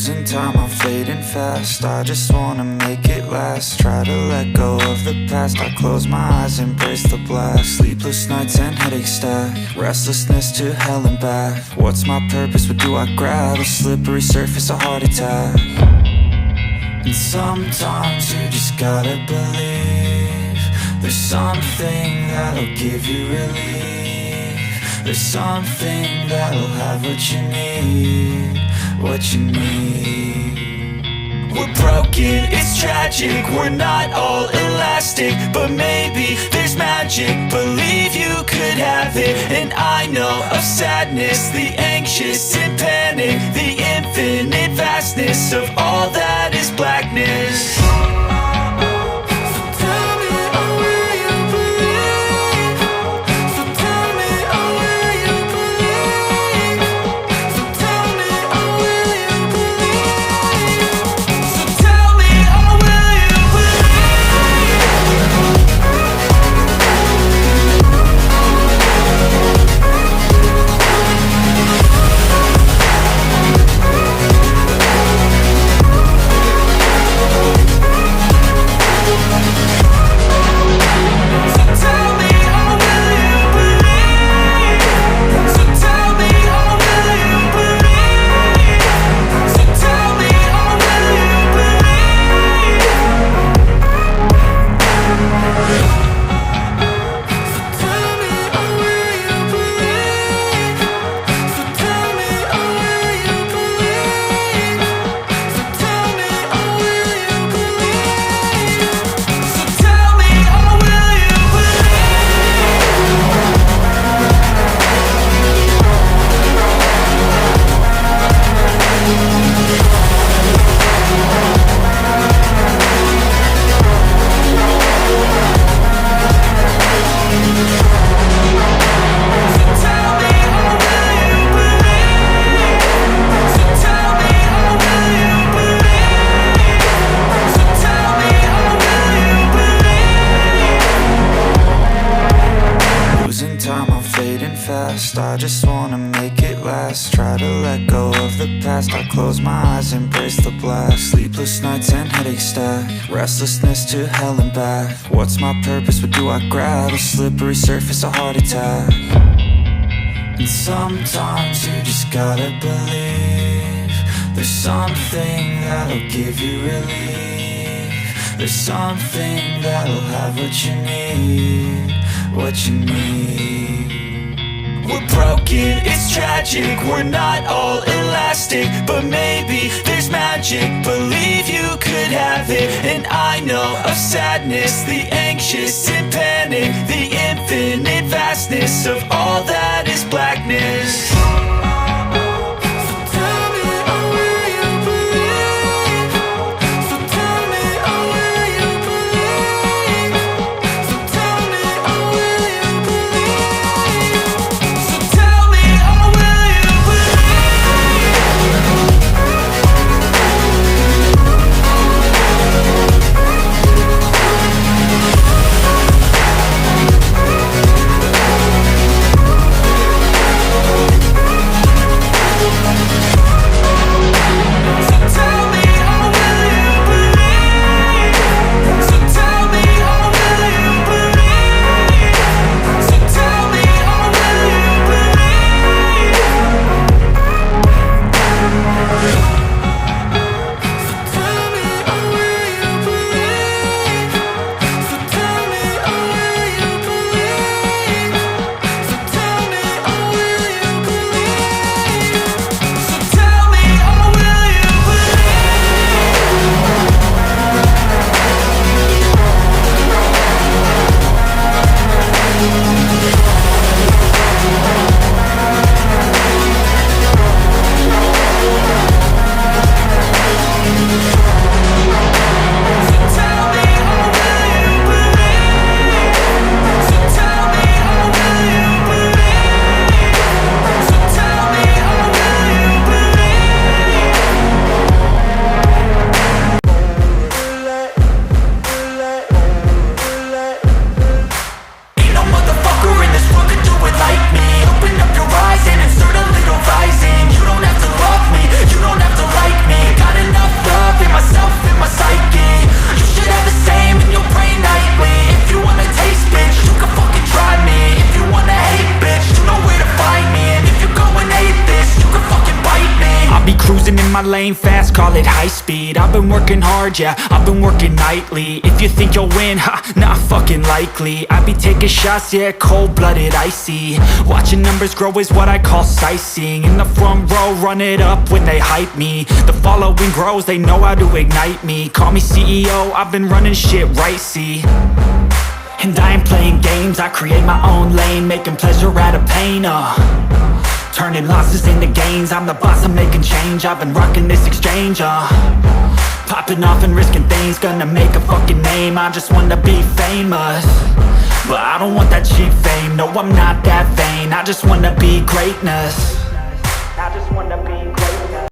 Losing time, I'm fading fast. I just wanna make it last. Try to let go of the past. I close my eyes, embrace the blast. Sleepless nights and headaches stack. Restlessness to hell and back. What's my purpose? What do I grab? A slippery surface, a heart attack. And sometimes you just gotta believe there's something that'll give you relief. There's something that'll have what you need, what you need. We're broken, it's tragic, we're not all elastic, but maybe there's magic. Believe you could have it. And I know of sadness, the anxious and panic, the infinite vastness of all that is blackness. I just wanna make it last. Try to let go of the past. I close my eyes, embrace the blast. Sleepless nights and headaches stack. Restlessness to hell and back. What's my purpose? What do I grab? A slippery surface, a heart attack. And sometimes you just gotta believe there's something that'll give you relief. There's something that'll have what you need, what you need. We're broken, it's tragic, we're not all elastic, but maybe there's magic. Believe you could have it. And I know of sadness, the anxious and panic, the infinite vastness of all that is blackness. my lane fast, call it high speed. I've been working hard, yeah, I've been working nightly. If you think you'll win, ha, not fucking likely. I be taking shots, yeah, cold-blooded, icy. Watching numbers grow is what I call sightseeing. In the front row, run it up when they hype me. The following grows, they know how to ignite me. Call me CEO, I've been running shit right, see. And I ain't playing games, I create my own lane, making pleasure out of pain, turning losses into gains, I'm the boss, I'm making change. I've been rocking this exchange, popping off and risking things, gonna make a fucking name. I just wanna be famous, but I don't want that cheap fame. No, I'm not that vain, I just wanna be greatness.